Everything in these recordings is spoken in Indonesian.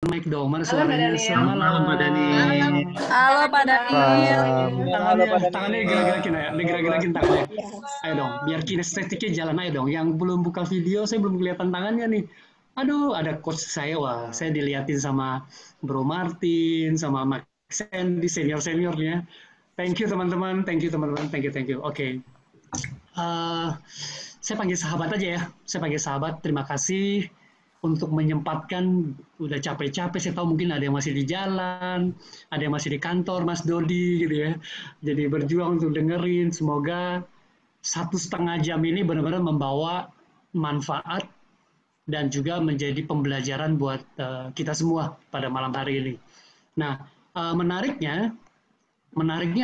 Mic dong, mana Halo Mbak suaranya? Daniel. Selamat malam Pak Dani. Malam. Halo Silakan Pak Dimas. Daniel. Halo Pak Tangannya Daniel. gerak-gerakin ya, Apa kabar? digerak-gerakin tangannya. Yes. Ayo dong, biar kinestetiknya jalan ayo dong. Yang belum buka video, saya belum kelihatan tangannya nih. Aduh, ada coach saya, wah, saya diliatin sama Bro Martin, sama Max Sandy, senior-seniornya. Thank you teman-teman, thank you teman-teman, thank you, thank you. Oke. Saya panggil sahabat aja ya. Saya panggil sahabat. Terima kasih untuk menyempatkan. Udah capek-capek. Saya tahu mungkin ada yang masih di jalan, ada yang masih di kantor, Mas Dodi gitu ya. Jadi berjuang untuk dengerin. Semoga 1,5 jam ini benar-benar membawa manfaat dan juga menjadi pembelajaran buat kita semua pada malam hari ini. Nah, menariknya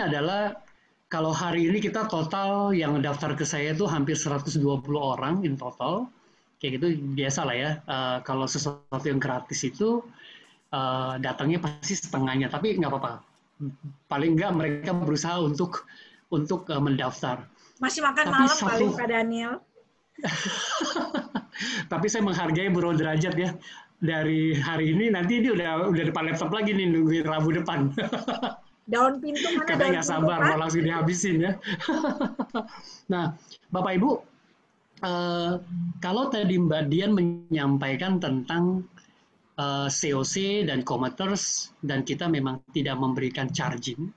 adalah kalau hari ini kita total yang daftar ke saya itu hampir 120 orang in total. Kayak gitu biasa lah ya. Kalau sesuatu yang gratis itu datangnya pasti setengahnya, tapi nggak apa-apa. Paling nggak mereka berusaha untuk mendaftar. Masih makan Tapi malam kali Pak Daniel. Tapi saya menghargai Bro Derajat ya. Dari hari ini nanti dia udah depan laptop lagi nih nungguin Rabu depan. Daun pintu mana? Katanya Daun nggak pintu sabar Pak? mau langsung dihabisin ya. Nah, Bapak Ibu, kalau tadi Mbak Dian menyampaikan tentang COC dan committers dan kita memang tidak memberikan charging,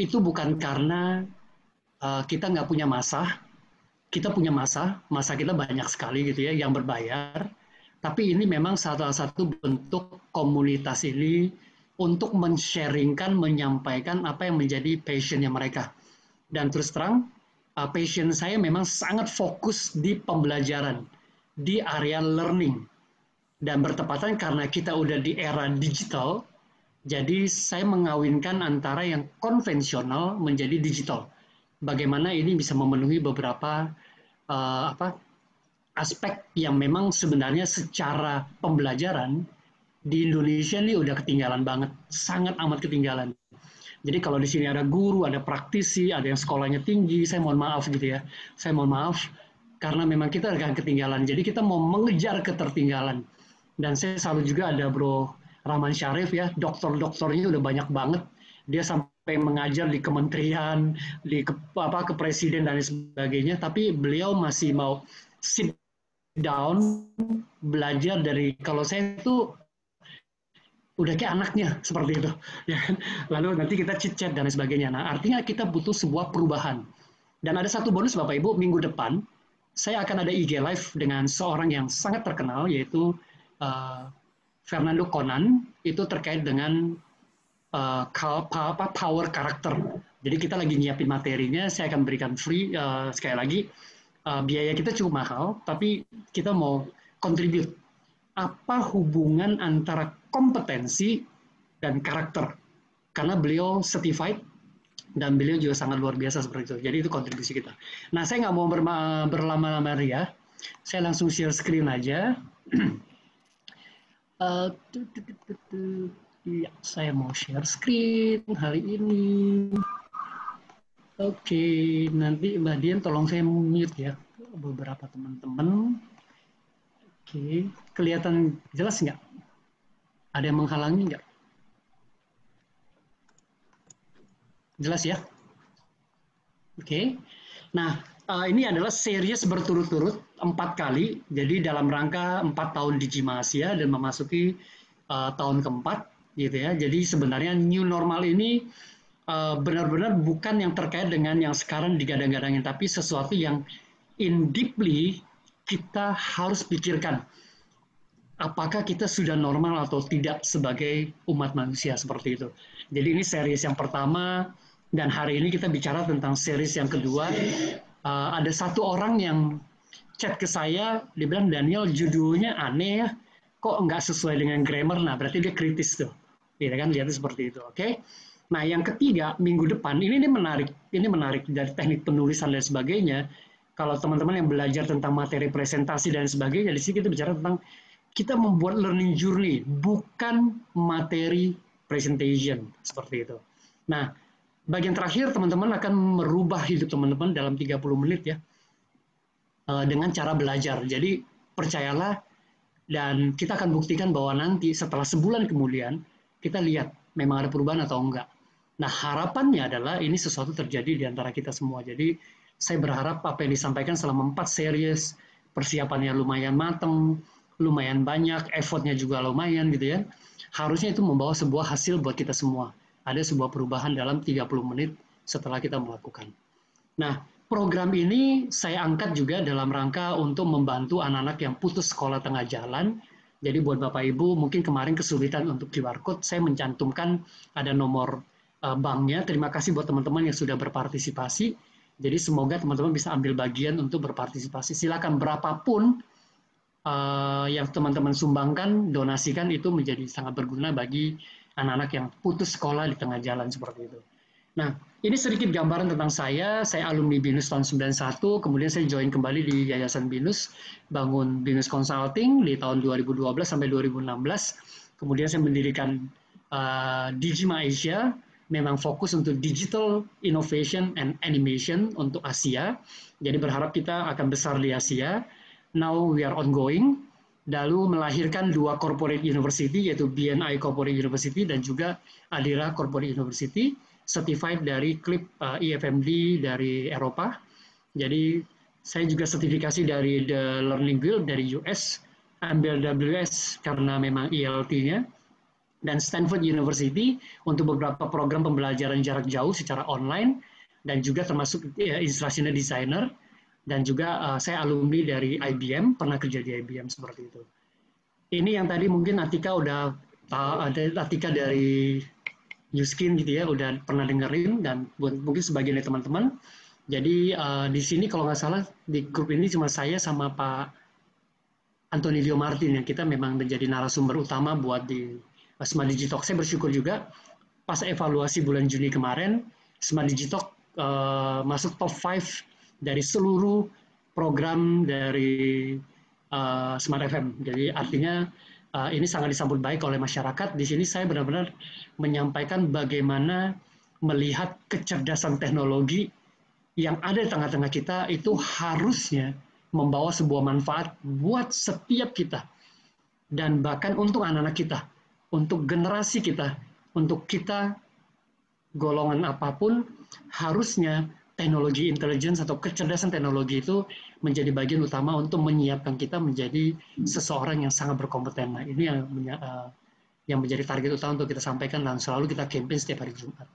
itu bukan karena kita nggak punya masa. Kita punya masa kita banyak sekali gitu ya yang berbayar. Tapi ini memang salah satu bentuk komunitas ini untuk men-sharingkan, menyampaikan apa yang menjadi passionnya mereka. Dan terus terang, passion saya memang sangat fokus di pembelajaran, di area learning. Dan bertepatan karena kita udah di era digital, jadi saya mengawinkan antara yang konvensional menjadi digital. Bagaimana ini bisa memenuhi beberapa aspek yang memang sebenarnya secara pembelajaran di Indonesia ini udah ketinggalan banget, sangat amat ketinggalan. Jadi kalau di sini ada guru, ada praktisi, ada yang sekolahnya tinggi, saya mohon maaf gitu ya. Saya mohon maaf karena memang kita agak ketinggalan. Jadi kita mau mengejar ketertinggalan. Dan saya selalu juga ada Bro Rahman Syarif ya, dokter-dokternya udah banyak banget. Dia sampai mengajar di kementerian, di kepresiden dan sebagainya, tapi beliau masih mau sit down belajar dari, kalau saya itu udah kayak anaknya seperti itu ya kan. Lalu nanti kita chit chat dan sebagainya. Nah, artinya kita butuh sebuah perubahan. Dan ada satu bonus Bapak Ibu, minggu depan saya akan ada IG live dengan seorang yang sangat terkenal yaitu Fernando Conan. Itu terkait dengan power karakter. Jadi kita lagi nyiapin materinya, saya akan berikan free. Sekali lagi biaya kita cukup mahal, tapi kita mau contribute. Apa hubungan antara kompetensi dan karakter? Karena beliau certified dan beliau juga sangat luar biasa seperti itu. Jadi itu kontribusi kita. Nah, saya nggak mau berlama-lama ya. Saya langsung share screen aja. Ya, saya mau share screen hari ini. Oke, nanti Mbak Dian tolong saya mute ya beberapa teman-teman. Oke, kelihatan jelas nggak? Ada yang menghalangi nggak? Jelas ya? Oke. Nah, ini adalah series berturut-turut 4 kali. Jadi dalam rangka 4 tahun di Jimasia dan memasuki tahun keempat, gitu ya. Jadi sebenarnya new normal ini benar-benar bukan yang terkait dengan yang sekarang digadang-gadangin, tapi sesuatu yang in deeply kita harus pikirkan. Apakah kita sudah normal atau tidak sebagai umat manusia seperti itu. Jadi ini series yang pertama, dan hari ini kita bicara tentang series yang kedua. Ada satu orang yang chat ke saya, dia bilang, Daniel judulnya aneh ya, kok nggak sesuai dengan grammar, nah berarti dia kritis tuh. Ya kan, lihatnya seperti itu, oke? Nah yang ketiga, minggu depan, ini menarik dari teknik penulisan dan sebagainya. Kalau teman-teman yang belajar tentang materi presentasi dan sebagainya, di sini kita bicara tentang kita membuat learning journey, bukan materi presentation, seperti itu. Nah, bagian terakhir teman-teman akan merubah hidup teman-teman dalam 30 menit ya, dengan cara belajar. Jadi percayalah, Dan kita akan buktikan bahwa nanti setelah sebulan kemudian, kita lihat memang ada perubahan atau enggak. Nah, harapannya adalah ini sesuatu terjadi di antara kita semua. Jadi, saya berharap apa yang disampaikan selama 4 series, persiapannya lumayan matang, lumayan banyak, effortnya juga lumayan gitu ya. Harusnya itu membawa sebuah hasil buat kita semua. Ada sebuah perubahan dalam 30 menit setelah kita melakukan. Nah, program ini saya angkat juga dalam rangka untuk membantu anak-anak yang putus sekolah tengah jalan. Jadi buat Bapak Ibu, mungkin kemarin kesulitan untuk QR code, saya mencantumkan ada nomor banknya. Terima kasih buat teman-teman yang sudah berpartisipasi. Jadi semoga teman-teman bisa ambil bagian untuk berpartisipasi. Silakan berapapun yang teman-teman sumbangkan, donasikan, itu menjadi sangat berguna bagi anak-anak yang putus sekolah di tengah jalan seperti itu. Nah, ini sedikit gambaran tentang saya alumni BINUS tahun 91, kemudian saya join kembali di Yayasan BINUS, bangun BINUS Consulting di tahun 2012 sampai 2016, kemudian saya mendirikan Digima Asia, memang fokus untuk digital innovation and animation untuk Asia, jadi berharap kita akan besar di Asia. Now we are ongoing, lalu melahirkan 2 corporate university, yaitu BNI Corporate University dan juga Adira Corporate University, certified dari CLIP IFMD dari Eropa. Jadi saya juga sertifikasi dari The Learning Guild dari US, ambil WS karena memang ELT-nya, dan Stanford University untuk beberapa program pembelajaran jarak jauh secara online, dan juga termasuk instructional designer, dan juga saya alumni dari IBM, pernah kerja di IBM seperti itu. Ini yang tadi mungkin Atika udah Atika dari Yuskin gitu ya, udah pernah dengerin, dan mungkin sebagian dari teman-teman. Jadi di sini kalau nggak salah di grup ini cuma saya sama Pak Antonio Martin yang kita memang menjadi narasumber utama buat di Smart Digitalk. Saya bersyukur juga pas evaluasi bulan Juni kemarin, Smart Digitalk masuk top 5 dari seluruh program dari Smart FM. Jadi artinya ini sangat disambut baik oleh masyarakat. Di sini saya benar-benar menyampaikan bagaimana melihat kecerdasan teknologi yang ada di tengah-tengah kita itu harusnya membawa sebuah manfaat buat setiap kita. Dan bahkan untuk anak-anak kita, untuk generasi kita, untuk kita golongan apapun, harusnya teknologi intelligence atau kecerdasan teknologi itu menjadi bagian utama untuk menyiapkan kita menjadi seseorang yang sangat berkompeten. Nah, ini yang menjadi target utama untuk kita sampaikan dan selalu kita campaign setiap hari Jumat.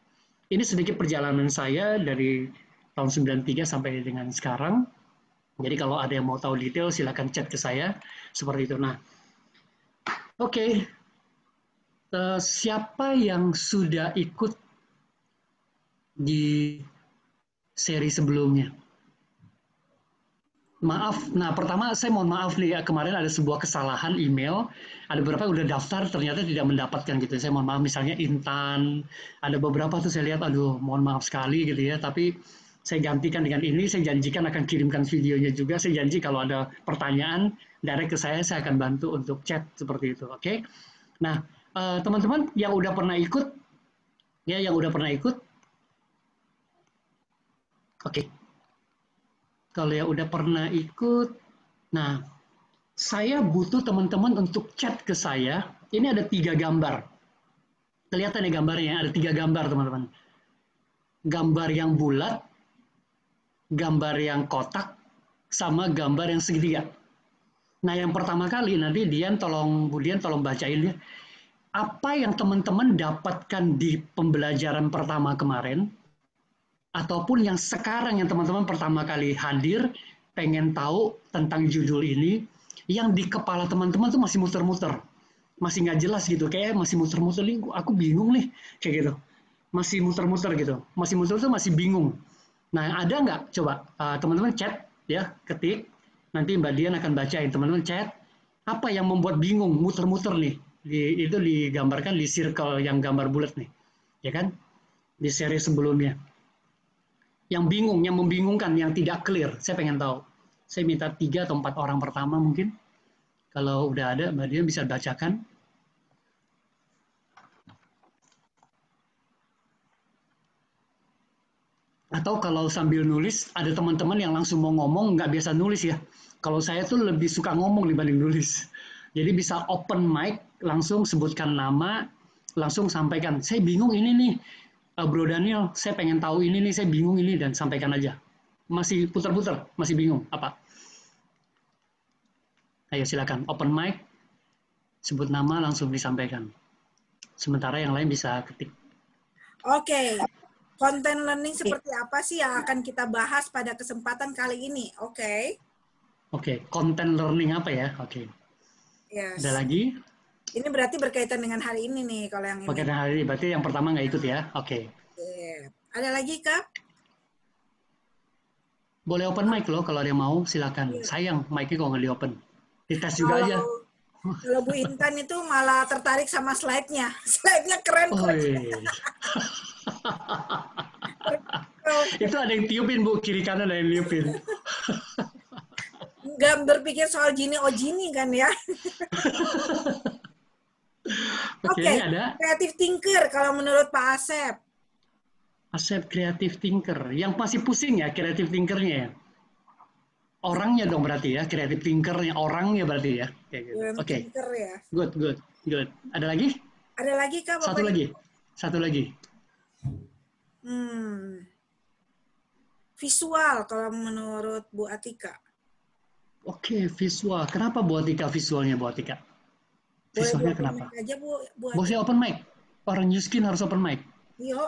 Ini sedikit perjalanan saya dari tahun 93 sampai dengan sekarang. Jadi kalau ada yang mau tahu detail, silakan chat ke saya seperti itu. Nah, oke. Siapa yang sudah ikut di seri sebelumnya? Maaf, nah pertama saya mohon maaf nih ya, kemarin ada sebuah kesalahan email, ada beberapa yang udah daftar ternyata tidak mendapatkan gitu. Saya mohon maaf, misalnya Intan, ada beberapa tuh saya lihat, aduh mohon maaf sekali gitu ya, tapi saya gantikan dengan ini, saya janjikan akan kirimkan videonya juga, saya janji kalau ada pertanyaan, direct ke saya akan bantu untuk chat seperti itu, oke? Nah, teman-teman yang udah pernah ikut, ya yang udah pernah ikut, oke. Kalau yang udah pernah ikut, nah saya butuh teman-teman untuk chat ke saya. Ini ada 3 gambar. Kelihatan ya gambarnya, ada 3 gambar teman-teman. Gambar yang bulat, gambar yang kotak, sama gambar yang segitiga. Nah yang pertama kali nanti Budian tolong bacain ya. Apa yang teman-teman dapatkan di pembelajaran pertama kemarin, ataupun yang sekarang yang teman-teman pertama kali hadir, pengen tahu tentang judul ini, yang di kepala teman-teman tuh masih muter-muter, masih nggak jelas gitu, kayak masih muter-muter nih, aku bingung nih, kayak gitu, masih muter-muter gitu, masih muter tuh masih bingung. Nah ada nggak? Coba teman-teman chat ya, ketik, nanti Mbak Dian akan bacain, teman-teman chat, apa yang membuat bingung, muter-muter nih, itu digambarkan di circle yang gambar bulat nih, ya kan, di seri sebelumnya. Yang bingung, yang membingungkan, yang tidak clear, saya pengen tahu. Saya minta 3 atau 4 orang pertama mungkin. Kalau udah ada, Mbak Dian bisa bacakan. Atau kalau sambil nulis, ada teman-teman yang langsung mau ngomong, nggak biasa nulis ya. Kalau saya tuh lebih suka ngomong dibanding nulis. Jadi bisa open mic, langsung sebutkan nama, langsung sampaikan. Saya bingung ini nih, Bro Daniel, saya pengen tahu ini nih, saya bingung ini, dan sampaikan aja. Masih putar-putar, masih bingung apa? Ayo silakan, open mic, sebut nama, langsung disampaikan. Sementara yang lain bisa ketik. Oke. Content learning seperti apa sih yang akan kita bahas pada kesempatan kali ini? Oke. Oke, content learning apa ya? Oke. Yes. Ada lagi? Ini berarti berkaitan dengan hari ini nih kalau yang Oke, ini. nah hari ini berarti yang pertama nggak ikut ya? Oke. Ada lagi, Kak? Boleh open mic loh kalau ada yang mau, silakan. Iya. Sayang, mic-nya kok nggak di-open. Dites juga aja. Kalau Bu Intan itu malah tertarik sama slide-nya. Slide-nya keren Oh, kok. iya. Itu ada yang tiupin, Bu. Kiri kanan ada yang tiupin. Nggak berpikir soal Gini Ojini kan ya. Oke, Oke, ada creative thinker kalau menurut Pak Asep. Asep creative thinker. Yang masih pusing ya creative thinkernya ya? Orangnya dong berarti ya, creative thinkernya orangnya berarti ya. Kayak gitu. Oke, Thinker ya. good, good, good. Ada lagi? Ada lagi Kak Bapak? Satu lagi. Satu lagi. Visual kalau menurut Bu Atika. Oke, visual. Kenapa Bu Atika visualnya Bu Atika? Boleh Visualnya open kenapa? mic aja Bu Atika. Bosnya open mic. Orang New Skin harus open mic. Yo,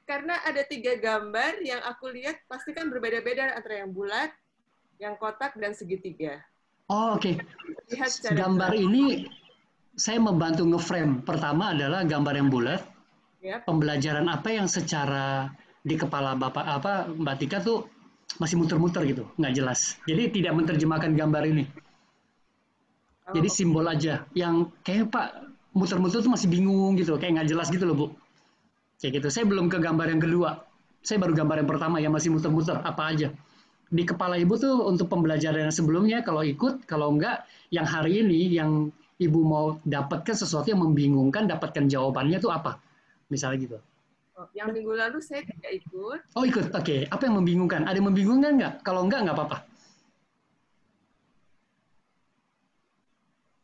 Karena ada 3 gambar yang aku lihat pasti kan berbeda-beda antara yang bulat, yang kotak, dan segitiga. Oh, oke. Lihat secara Gambar jelas. ini saya membantu nge-frame. Pertama adalah gambar yang bulat. Yap. Pembelajaran apa yang secara di kepala Bapak Mbak Tika tuh masih muter-muter gitu, nggak jelas. Jadi tidak menerjemahkan gambar ini. Jadi simbol aja. Yang kayak Pak muter-muter tuh masih bingung gitu, kayak nggak jelas gitu loh Bu. Kayak gitu. Saya belum ke gambar yang kedua. Saya baru gambar yang pertama yang masih muter-muter apa aja. Di kepala Ibu tuh untuk pembelajaran yang sebelumnya kalau ikut, kalau enggak yang hari ini yang Ibu mau dapatkan sesuatu yang membingungkan, dapatkan jawabannya tuh apa? Misalnya gitu. Yang minggu lalu saya tidak ikut. Oh ikut, oke. Apa yang membingungkan? Ada yang membingungkan nggak? Kalau enggak apa-apa.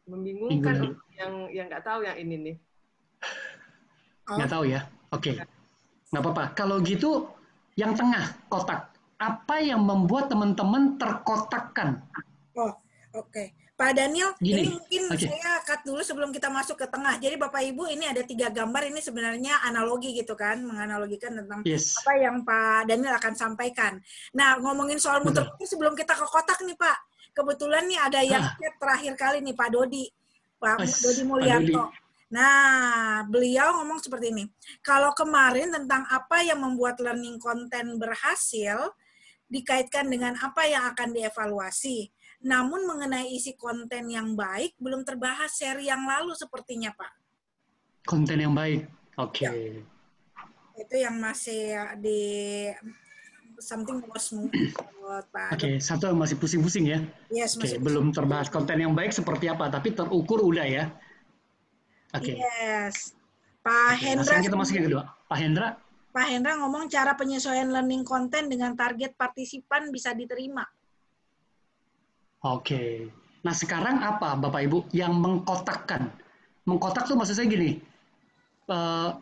Membingungkan yang nggak tahu yang ini nih. Nggak tahu ya? Oke. Nggak apa-apa. Kalau gitu, yang tengah, kotak. Apa yang membuat teman-teman terkotakkan? Oh, oke. Pak Daniel, Gini, ini mungkin saya cut dulu sebelum kita masuk ke tengah. Jadi Bapak Ibu ini ada 3 gambar, ini sebenarnya analogi gitu kan, menganalogikan tentang apa yang Pak Daniel akan sampaikan. Nah, ngomongin soal muter-muter sebelum kita ke kotak nih Pak. Kebetulan nih ada yang chat terakhir kali nih Pak Dodi, Pak Dodi Mulyanto. Nah, beliau ngomong seperti ini. Kalau kemarin tentang apa yang membuat learning content berhasil, dikaitkan dengan apa yang akan dievaluasi. Namun mengenai isi konten yang baik belum terbahas seri yang lalu sepertinya, Pak. Konten yang baik, oke. Ya. Itu yang masih di something was buat Pak. Oke, satu yang masih pusing-pusing ya. Yes, oke, belum terbahas konten yang baik seperti apa, tapi terukur udah ya. Oke. Yes. Pak Hendra. Sekarang kita masuk yang kedua. Pak Hendra. Pak Hendra ngomong cara penyesuaian learning content dengan target partisipan bisa diterima. Oke. Nah sekarang apa Bapak Ibu yang mengkotakkan? Mengkotak tuh maksud saya gini,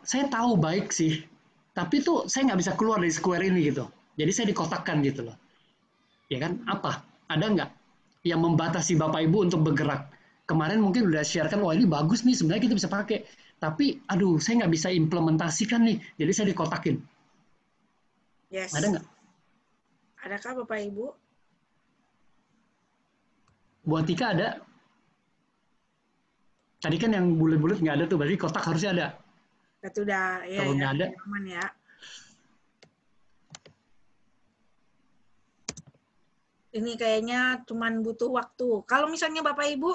saya tahu baik sih, tapi tuh saya nggak bisa keluar dari square ini gitu. Jadi saya dikotakkan gitu loh. Ya kan? Apa? Ada nggak yang membatasi Bapak Ibu untuk bergerak? Kemarin mungkin udah share-kan, wah ini bagus nih sebenarnya kita bisa pakai. Tapi aduh saya nggak bisa implementasikan nih, jadi saya dikotakin. Yes. Ada nggak? Adakah Bapak Ibu? Buat Tika ada? Tadi kan yang bulat-bulat nggak ada tuh, berarti kotak harusnya ada. Itu udah, ya, kalau nggak ada, aman ya. Ini kayaknya cuman butuh waktu. Kalau misalnya Bapak Ibu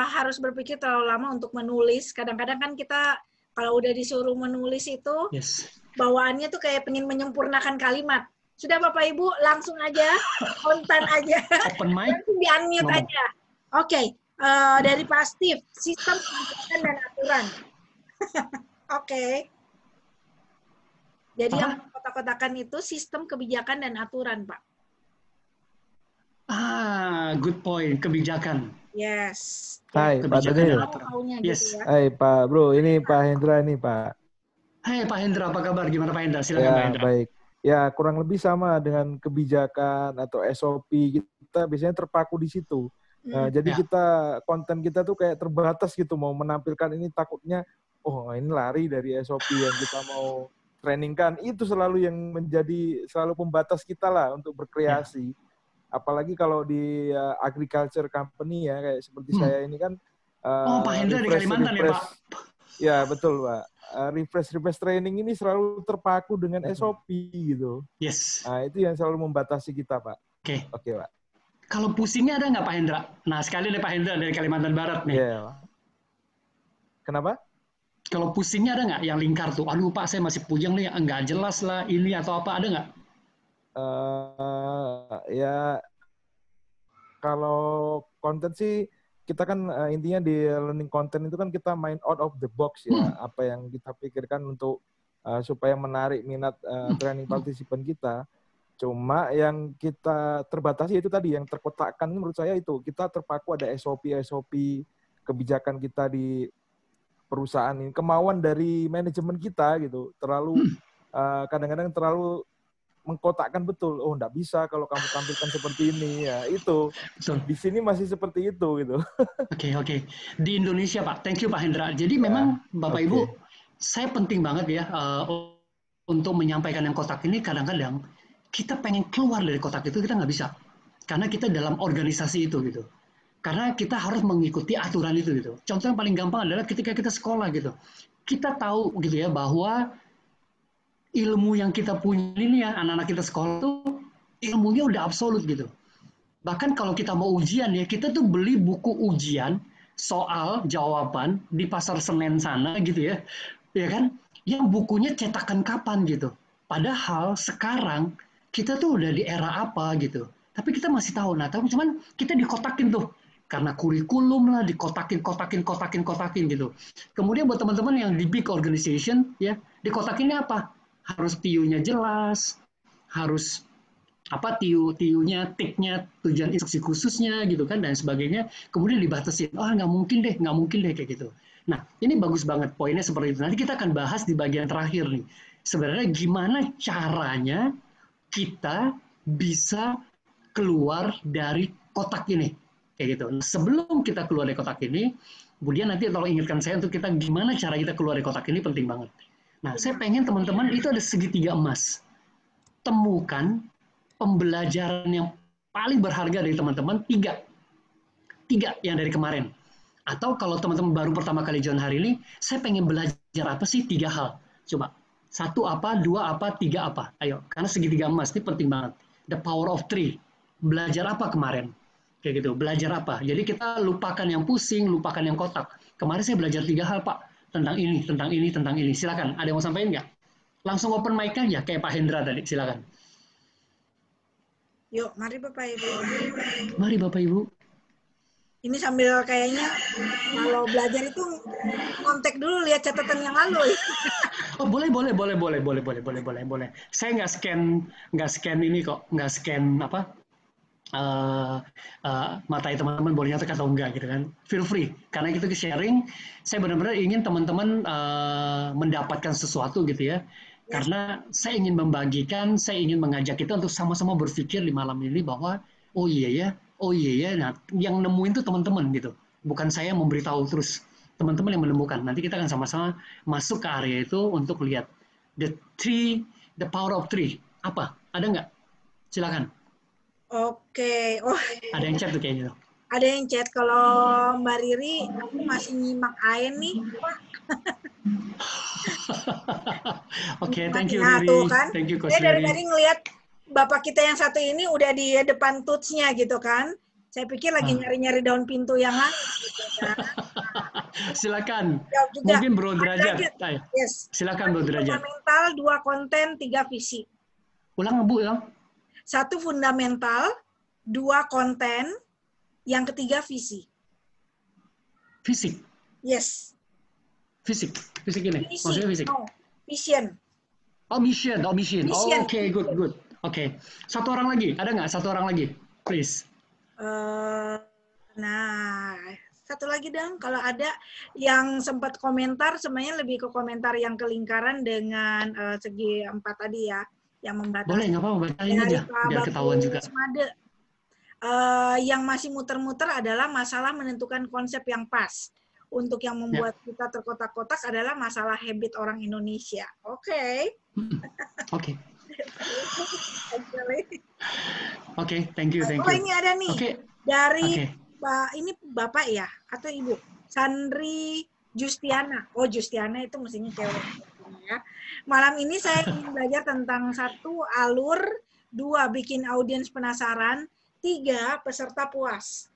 harus berpikir terlalu lama untuk menulis, kadang-kadang kan kita kalau udah disuruh menulis itu, bawaannya tuh kayak pengen menyempurnakan kalimat. Sudah Bapak Ibu langsung aja, konten aja, langsung di-unmute aja. Oke, dari Pak Steve, sistem kebijakan dan aturan. Oke. Jadi yang kotak-kotakan itu sistem kebijakan dan aturan, Pak. Good point. Kebijakan. Yes. Hai, Pak Kebijakan Daniel. dan aturan. Yes. Gitu ya. Hai, Pak Bro. Ini Pak Hendra nih, Pak. Hai Pak Hendra, apa kabar? Gimana Pak Hendra? Silakan Pak Ya, Hendra. baik. Ya, kurang lebih sama dengan kebijakan atau SOP kita biasanya terpaku di situ. Jadi konten kita tuh kayak terbatas gitu, mau menampilkan ini takutnya, oh ini lari dari SOP yang kita mau trainingkan. Itu selalu yang menjadi selalu pembatas kita lah untuk berkreasi. Apalagi kalau di agriculture company ya, kayak seperti saya ini kan Pak Hendra di Kalimantan ya Pak? Ya betul Pak. Refresh training ini selalu terpaku dengan SOP gitu. Yes. Nah itu yang selalu membatasi kita Pak. Oke Pak. Kalau pusingnya ada nggak Pak Hendra? Nah sekali deh Pak Hendra dari Kalimantan Barat nih. Yeah. Kenapa? Kalau pusingnya ada nggak yang lingkar tuh? Aduh Pak saya masih puyeng nih, nggak jelas lah ini atau apa, ada nggak? Ya kalau konten sih kita kan intinya di learning content itu kan kita main out of the box ya, apa yang kita pikirkan untuk supaya menarik minat training participant kita. Cuma yang kita terbatasi itu tadi yang terkotakkan menurut saya itu kita terpaku ada SOP kebijakan kita di perusahaan ini, kemauan dari manajemen kita gitu terlalu kadang-kadang terlalu mengkotakkan betul. Oh, enggak bisa kalau kamu tampilkan seperti ini ya. Itu. Betul. Di sini masih seperti itu gitu. Oke. Di Indonesia, Pak. Thank you Pak Hendra. Jadi memang Bapak Ibu, saya penting banget ya untuk menyampaikan yang kotak ini. Kadang-kadang kita pengen keluar dari kotak itu, kita nggak bisa. Karena kita dalam organisasi itu gitu. Karena kita harus mengikuti aturan itu gitu. Contoh yang paling gampang adalah ketika kita sekolah gitu. Kita tahu gitu ya bahwa ilmu yang kita punya ini ya, anak-anak kita sekolah tuh ilmunya udah absolut gitu. Bahkan kalau kita mau ujian ya, kita tuh beli buku ujian, soal, jawaban di pasar Senen sana gitu ya. Ya kan? Yang bukunya cetakan kapan gitu. Padahal sekarang kita tuh udah di era apa gitu. Tapi kita masih tahu. Nah, tapi cuman kita dikotakin tuh. Karena kurikulum lah, dikotakin gitu. Kemudian buat teman-teman yang di big organization ya, dikotakinnya apa? Harus TU-nya jelas, harus apa TU-nya, tiknya, tujuan instruksi khususnya gitu kan dan sebagainya. Kemudian dibatasin, nggak mungkin deh kayak gitu. Nah ini bagus banget poinnya seperti itu. Nanti kita akan bahas di bagian terakhir nih. Sebenarnya gimana caranya kita bisa keluar dari kotak ini kayak gitu. Nah, sebelum kita keluar dari kotak ini, kemudian nanti tolong ingatkan saya untuk kita gimana cara kita keluar dari kotak ini penting banget. Nah, saya pengen teman-teman itu ada segitiga emas. Temukan pembelajaran yang paling berharga dari teman-teman, tiga yang dari kemarin. Atau kalau teman-teman baru pertama kali join hari ini, saya pengen belajar apa sih? 3 hal. Coba. 1 apa, 2 apa, 3 apa. Ayo, karena segitiga emas ini penting banget. The power of 3. Belajar apa kemarin? Kayak gitu, belajar apa? Jadi kita lupakan yang pusing, lupakan yang kotak. Kemarin saya belajar 3 hal, Pak. Tentang ini. Silakan. Ada yang mau sampaikan nggak? Langsung open mic-nya ya, kayak Pak Hendra tadi. Silakan. Yuk, mari Bapak Ibu. Mari Bapak Ibu. Ini sambil kayaknya kalau belajar itu kontak dulu lihat catatan yang lalu. Oh boleh. Saya nggak scan ini kok, nggak scan apa matai teman-teman boleh nyatek atau enggak gitu kan. Feel free karena itu sharing. Saya benar-benar ingin teman-teman mendapatkan sesuatu gitu ya. Karena saya ingin membagikan, saya ingin mengajak kita untuk sama-sama berpikir di malam ini bahwa oh iya ya, nah yang nemuin tuh teman-teman gitu, bukan saya memberitahu terus, teman-teman yang menemukan. Nanti kita akan sama-sama masuk ke area itu untuk lihat the power of 3 apa, ada nggak? Silakan. Oke, ada yang chat tuh kayaknya. Ada yang chat. Kalau Mbak Riri, aku masih nyimak AIN nih. Oke, thank you Riri. Kan? Thank you Coach Saya dari Riri. tadi ngelihat Bapak kita yang satu ini udah di depan tuts-nya gitu kan. Saya pikir lagi nyari-nyari daun pintu yang lain. Gitu kan. Silakan. Mungkin Bro Derajat. Yes. Silakan Bro Derajat. Fundamental, 2 konten, 3 visi. Ulang Bu, ulang. 1 fundamental, 2 konten, yang ketiga visi. Fisik? Yes. Fisik ini? Visi. Maksudnya fisik? No. Vision. Mission. Oke, good. Oke. 1 orang lagi, ada nggak? 1 orang lagi, please. Nah, satu lagi dong, kalau ada yang sempat komentar, sebenarnya lebih ke komentar yang ke lingkaran dengan segi 4 tadi ya, yang membatasi. Boleh, nggak apa-apa, bacain dari aja, biar ketahuan juga. Made. Yang masih muter-muter adalah masalah menentukan konsep yang pas. Untuk yang membuat kita terkotak-kotak adalah masalah habit orang Indonesia. Oke. Oke. Oke, thank you. Oh, ini ada nih. Dari Okay. Ini Bapak ya atau Ibu? Sandri Justiana. Oh, Justiana itu mestinya cewek ya. Malam ini saya ingin belajar tentang 1, alur, 2, bikin audiens penasaran, 3, peserta puas.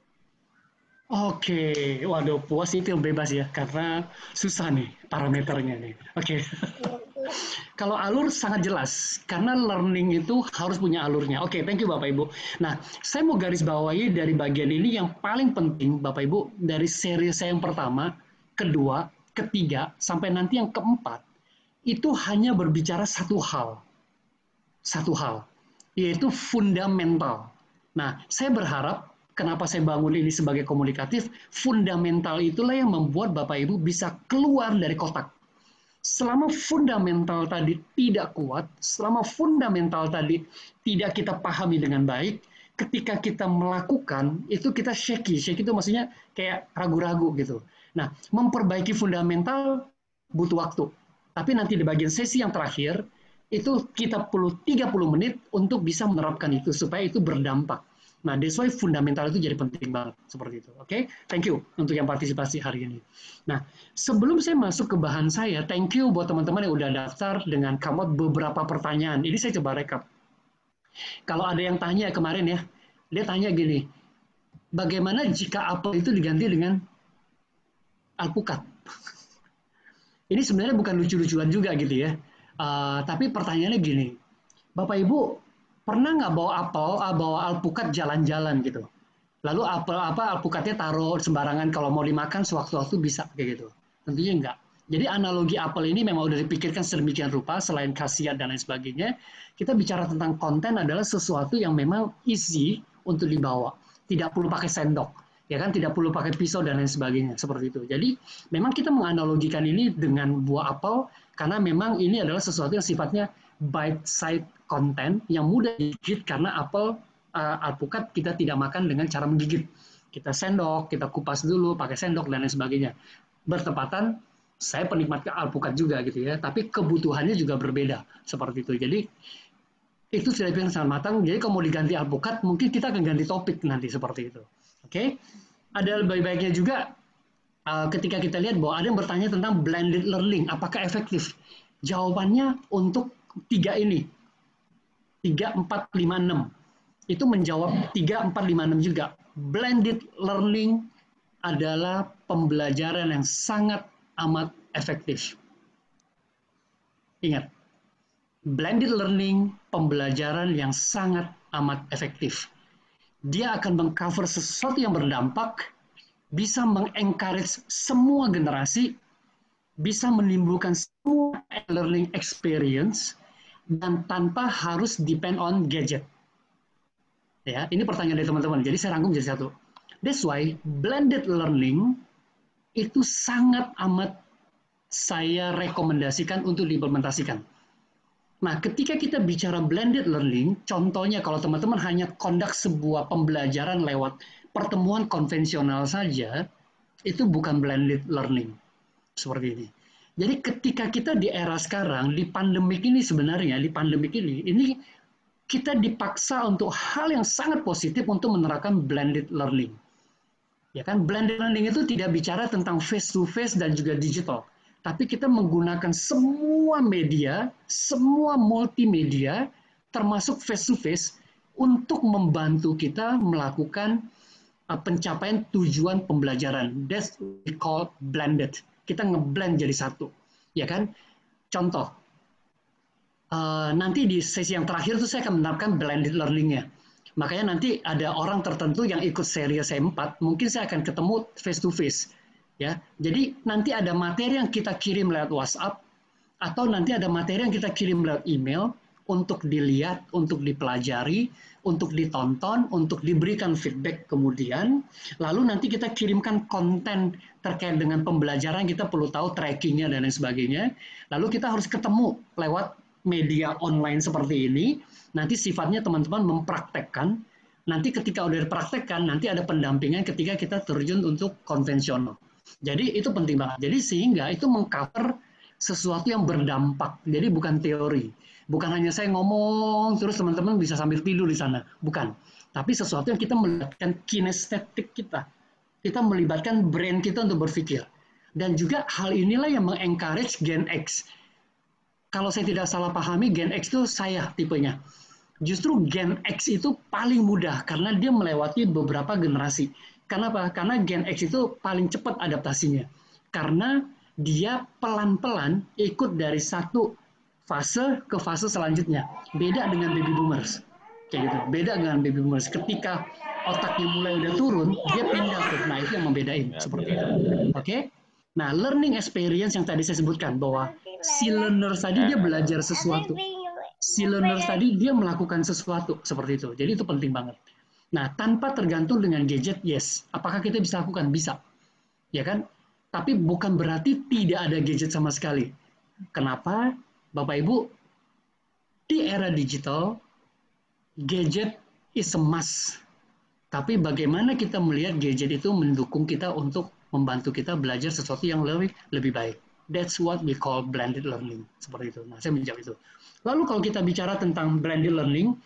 Oke, waduh, puas itu bebas ya, karena susah nih parameternya nih. Oke. Kalau alur sangat jelas, karena learning itu harus punya alurnya. Oke, thank you Bapak Ibu. Nah, saya mau garis bawahi dari bagian ini yang paling penting Bapak Ibu, dari seri saya yang pertama, kedua, ketiga, sampai nanti yang keempat, itu hanya berbicara satu hal, yaitu fundamental. Nah, saya berharap kenapa saya bangun ini sebagai komunikatif, fundamental itulah yang membuat Bapak Ibu bisa keluar dari kotak. Selama fundamental tadi tidak kuat, selama fundamental tadi tidak kita pahami dengan baik, ketika kita melakukan, itu kita shaky. Shaky itu maksudnya kayak ragu-ragu gitu. Nah, memperbaiki fundamental butuh waktu. Tapi nanti di bagian sesi yang terakhir, itu kita perlu 30 menit untuk bisa menerapkan itu, supaya itu berdampak. Nah, that's why fundamental itu jadi penting banget, seperti itu. Oke, thank you untuk yang partisipasi hari ini. Nah, sebelum saya masuk ke bahan saya, thank you buat teman-teman yang udah daftar dengan come out beberapa pertanyaan. Ini saya coba rekap. Kalau ada yang tanya kemarin ya, dia tanya gini, bagaimana jika apel itu diganti dengan alpukat? Ini sebenarnya bukan lucu-lucuan juga gitu ya. Tapi pertanyaannya gini, Bapak Ibu, pernah nggak bawa alpukat jalan-jalan gitu? Lalu alpukatnya taruh sembarangan, kalau mau dimakan sewaktu-waktu bisa kayak gitu? Tentunya enggak. Jadi analogi apel ini memang udah dipikirkan sedemikian rupa, selain khasiat dan lain sebagainya. Kita bicara tentang konten adalah sesuatu yang memang easy untuk dibawa. Tidak perlu pakai sendok, ya kan? Tidak perlu pakai pisau dan lain sebagainya, seperti itu. Jadi memang kita menganalogikan ini dengan buah apel, karena memang ini adalah sesuatu yang sifatnya bite-sized konten yang mudah digigit, karena alpukat kita tidak makan dengan cara menggigit. Kita sendok, kita kupas dulu pakai sendok dan lain sebagainya. Bertepatan, saya penikmat alpukat juga gitu ya, tapi kebutuhannya juga berbeda seperti itu. Jadi itu sudah dipikirkan sangat matang. Jadi kalau mau diganti alpukat, mungkin kita akan ganti topik nanti seperti itu. Oke? Ada lebih baiknya juga ketika kita lihat bahwa ada yang bertanya tentang blended learning, apakah efektif? Jawabannya untuk 3 ini. 3, 4, 5, 6. Itu menjawab 3, 4, 5, 6 juga. Blended learning adalah pembelajaran yang sangat amat efektif. Ingat, blended learning pembelajaran yang sangat amat efektif. Dia akan mengcover sesuatu yang berdampak, bisa mengencourage semua generasi, bisa menimbulkan semua learning experience, dan tanpa harus depend on gadget. Ya, ini pertanyaan dari teman-teman. Jadi saya rangkum jadi satu. That's why blended learning itu sangat amat saya rekomendasikan untuk diimplementasikan. Nah, ketika kita bicara blended learning, contohnya kalau teman-teman hanya conduct sebuah pembelajaran lewat pertemuan konvensional saja, itu bukan blended learning. Seperti ini. Jadi ketika kita di era sekarang, di pandemik ini sebenarnya, ini kita dipaksa untuk hal yang sangat positif untuk menerapkan blended learning. Ya kan, blended learning itu tidak bicara tentang face to face dan juga digital, tapi kita menggunakan semua media, semua multimedia, termasuk face to face, untuk membantu kita melakukan pencapaian tujuan pembelajaran. That's we call blended. Kita ngeblend jadi satu, ya kan? Contoh, nanti di sesi yang terakhir itu saya akan menerapkan blended learning-nya. Makanya nanti ada orang tertentu yang ikut seri C4, mungkin saya akan ketemu face to face, ya. Jadi nanti ada materi yang kita kirim lewat WhatsApp, atau nanti ada materi yang kita kirim lewat email, untuk dilihat, untuk dipelajari, untuk ditonton, untuk diberikan feedback kemudian, lalu nanti kita kirimkan konten terkait dengan pembelajaran, kita perlu tahu trackingnya dan lain sebagainya, lalu kita harus ketemu lewat media online seperti ini, nanti sifatnya teman-teman mempraktekkan, nanti ketika udah dipraktekkan, nanti ada pendampingan ketika kita terjun untuk konvensional. Jadi itu penting banget. Jadi sehingga itu mengcover sesuatu yang berdampak. Jadi bukan teori. Bukan hanya saya ngomong, terus teman-teman bisa sambil tidur di sana. Bukan. Tapi sesuatu yang kita melibatkan kinestetik kita. Kita melibatkan brain kita untuk berpikir. Dan juga hal inilah yang mengencourage Gen X. Kalau saya tidak salah pahami, Gen X itu saya tipenya. Justru Gen X itu paling mudah karena dia melewati beberapa generasi. Kenapa? Karena Gen X itu paling cepat adaptasinya. Karena dia pelan-pelan ikut dari satu fase ke fase selanjutnya. Beda dengan baby boomers. Kayak gitu. Beda dengan baby boomers. Ketika otaknya mulai udah turun, dia pindah tuh. Nah, itu yang membedain. Seperti itu. Oke? Nah, learning experience yang tadi saya sebutkan bahwa si learner tadi dia belajar sesuatu. Si learner tadi dia melakukan sesuatu seperti itu. Jadi itu penting banget. Nah, tanpa tergantung dengan gadget, yes. Apakah kita bisa lakukan? Bisa. Ya kan? Tapi bukan berarti tidak ada gadget sama sekali. Kenapa? Bapak Ibu, di era digital, gadget is a must. Tapi bagaimana kita melihat gadget itu mendukung kita untuk membantu kita belajar sesuatu yang lebih baik. That's what we call blended learning. Seperti itu. Nah, saya menjawab itu. Lalu kalau kita bicara tentang blended learning,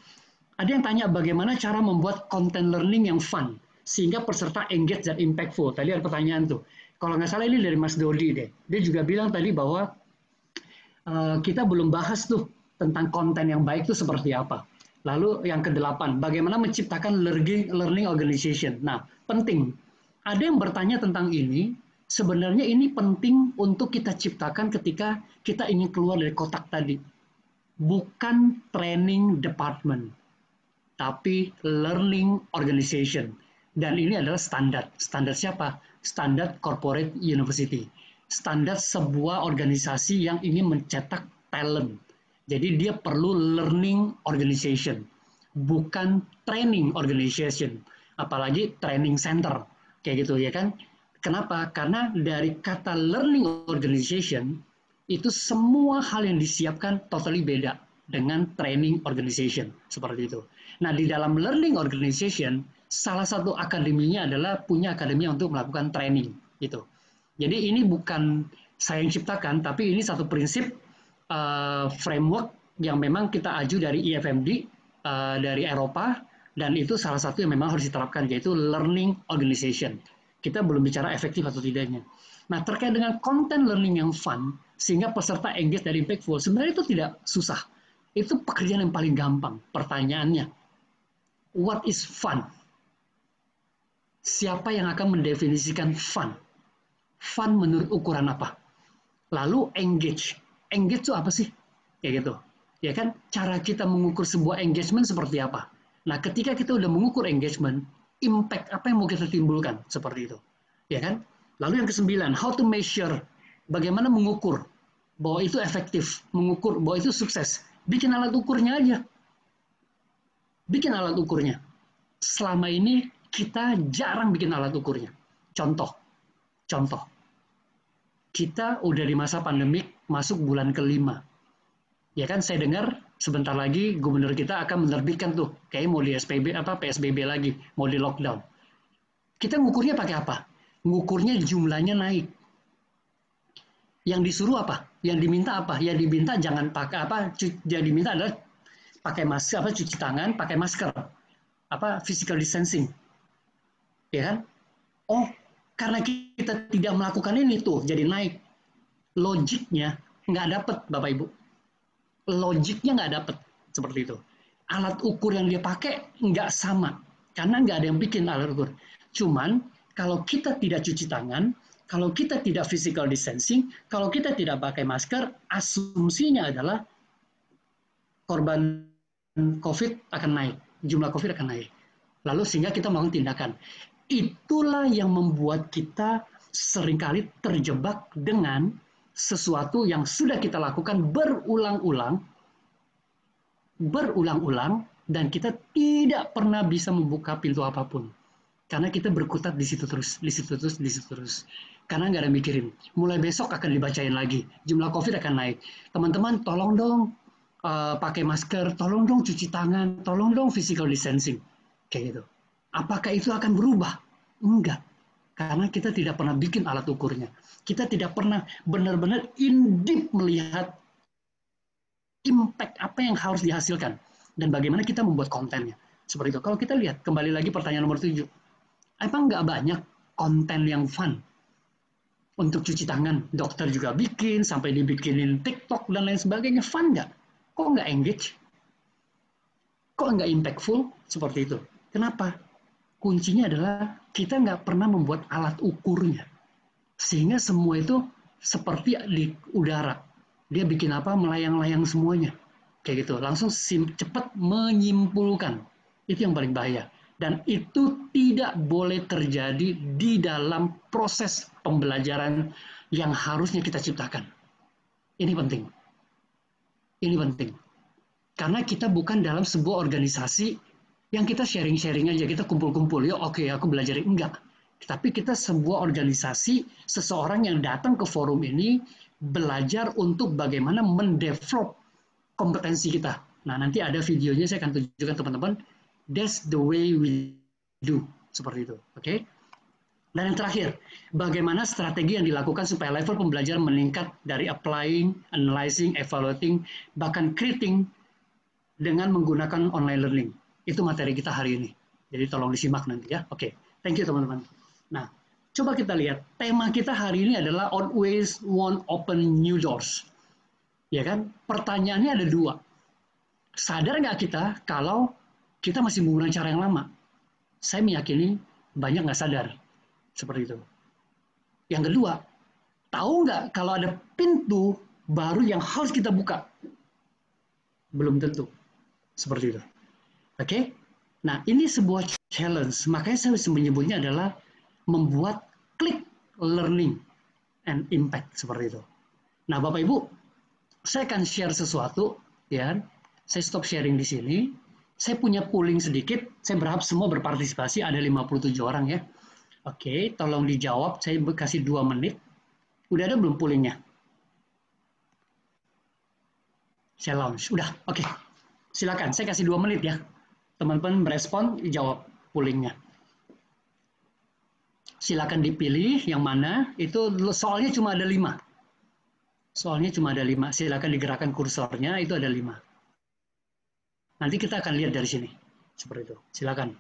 ada yang tanya bagaimana cara membuat content learning yang fun, sehingga peserta engage dan impactful. Tadi ada pertanyaan tuh. Kalau nggak salah ini dari Mas Dodi deh. Dia juga bilang tadi bahwa kita belum bahas tuh tentang konten yang baik itu seperti apa. Lalu yang ke-8, bagaimana menciptakan learning organization. Nah, penting. Ada yang bertanya tentang ini, sebenarnya ini penting untuk kita ciptakan ketika kita ingin keluar dari kotak tadi. Bukan training department, tapi learning organization. Dan ini adalah standar. Standar siapa? Standar corporate university. Standar sebuah organisasi yang ingin mencetak talent. Jadi dia perlu learning organization, bukan training organization. Apalagi training center. Kayak gitu ya kan? Kenapa? Karena dari kata learning organization, itu semua hal yang disiapkan totally beda dengan training organization. Seperti itu. Nah, di dalam learning organization, salah satu akademinya adalah punya akademi untuk melakukan training. Gitu. Jadi ini bukan saya yang ciptakan, tapi ini satu prinsip framework yang memang kita aju dari IFMD, dari Eropa, dan itu salah satu yang memang harus diterapkan, yaitu learning organization. Kita belum bicara efektif atau tidaknya. Nah, terkait dengan content learning yang fun, sehingga peserta engage dan impactful, sebenarnya itu tidak susah. Itu pekerjaan yang paling gampang. Pertanyaannya, what is fun? Siapa yang akan mendefinisikan fun? Fun menurut ukuran apa? Lalu engage. Engage itu apa sih? Kayak gitu. Ya kan? Cara kita mengukur sebuah engagement seperti apa? Nah, ketika kita udah mengukur engagement, impact apa yang mau kita timbulkan? Seperti itu. Ya kan? Lalu yang ke-9, how to measure. Bagaimana mengukur bahwa itu efektif, mengukur bahwa itu sukses. Bikin alat ukurnya aja. Bikin alat ukurnya. Selama ini kita jarang bikin alat ukurnya. Contoh, kita udah di masa pandemik, masuk bulan ke-5. Ya kan, saya dengar sebentar lagi gubernur kita akan menerbitkan tuh, kayak mau di PSBB lagi, mau di lockdown. Kita ngukurnya pakai apa? Ngukurnya jumlahnya naik. Yang disuruh apa? Yang diminta apa? Yang diminta jangan pakai apa? Yang diminta adalah pakai masker, cuci tangan, pakai masker, physical distancing. Ya kan? Oh, karena kita tidak melakukan ini tuh, jadi naik. Logiknya nggak dapet, Bapak Ibu. Logiknya nggak dapet, seperti itu. Alat ukur yang dia pakai nggak sama, karena nggak ada yang bikin alat ukur. Cuman, kalau kita tidak cuci tangan, kalau kita tidak physical distancing, kalau kita tidak pakai masker, asumsinya adalah korban COVID akan naik, jumlah COVID akan naik. Lalu sehingga kita melakukan tindakan. Itulah yang membuat kita seringkali terjebak dengan sesuatu yang sudah kita lakukan berulang-ulang, berulang-ulang dan kita tidak pernah bisa membuka pintu apapun. Karena kita berkutat di situ terus, di situ terus, di situ terus. Karena nggak ada mikirin. Mulai besok akan dibacain lagi. Jumlah COVID akan naik. Teman-teman, tolong dong pakai masker, tolong dong cuci tangan, tolong dong physical distancing. Kayak gitu. Apakah itu akan berubah? Enggak. Karena kita tidak pernah bikin alat ukurnya. Kita tidak pernah benar-benar in-deep melihat impact apa yang harus dihasilkan. Dan bagaimana kita membuat kontennya. Seperti itu. Kalau kita lihat, kembali lagi pertanyaan nomor 7. Emang nggak banyak konten yang fun untuk cuci tangan? Dokter juga bikin, sampai dibikinin TikTok dan lain sebagainya. Fun nggak? Kok nggak engage? Kok nggak impactful? Seperti itu. Kenapa? Kuncinya adalah kita nggak pernah membuat alat ukurnya. Sehingga semua itu seperti di udara. Dia bikin apa? Melayang-layang semuanya. Kayak gitu. Langsung cepat menyimpulkan. Itu yang paling bahaya. Dan itu tidak boleh terjadi di dalam proses pembelajaran yang harusnya kita ciptakan. Ini penting. Ini penting. Karena kita bukan dalam sebuah organisasi yang kita sharing-sharing aja, kita kumpul-kumpul. Ya oke, aku belajar. Enggak. Tapi kita sebuah organisasi, seseorang yang datang ke forum ini, belajar untuk bagaimana mendevelop kompetensi kita. Nah, nanti ada videonya, saya akan tunjukkan teman-teman. That's the way we do. Seperti itu. Oke? Dan yang terakhir, bagaimana strategi yang dilakukan supaya level pembelajaran meningkat dari applying, analyzing, evaluating, bahkan creating dengan menggunakan online learning. Itu materi kita hari ini. Jadi tolong disimak nanti ya. Oke, thank you teman-teman. Nah, coba kita lihat. Tema kita hari ini adalah always want open new doors. Ya kan? Pertanyaannya ada 2. Sadar nggak kita kalau kita masih menggunakan cara yang lama? Saya meyakini banyak nggak sadar. Seperti itu. Yang kedua, tahu nggak kalau ada pintu baru yang harus kita buka? Belum tentu. Seperti itu. Oke? Nah, ini sebuah challenge. Makanya saya menyebutnya adalah membuat click learning and impact. Seperti itu. Nah, Bapak Ibu, saya akan share sesuatu. Ya, saya stop sharing di sini. Saya punya polling sedikit, saya berharap semua berpartisipasi, ada 57 orang ya. Oke, tolong dijawab, saya kasih 2 menit. Udah ada belum pollingnya? Saya launch, udah, oke. Silakan, saya kasih 2 menit ya. Teman-teman merespon, jawab pollingnya. Silakan dipilih yang mana, itu soalnya cuma ada 5. Soalnya cuma ada 5, silakan digerakkan kursornya, itu ada 5. Nanti kita akan lihat dari sini. Seperti itu. Silakan.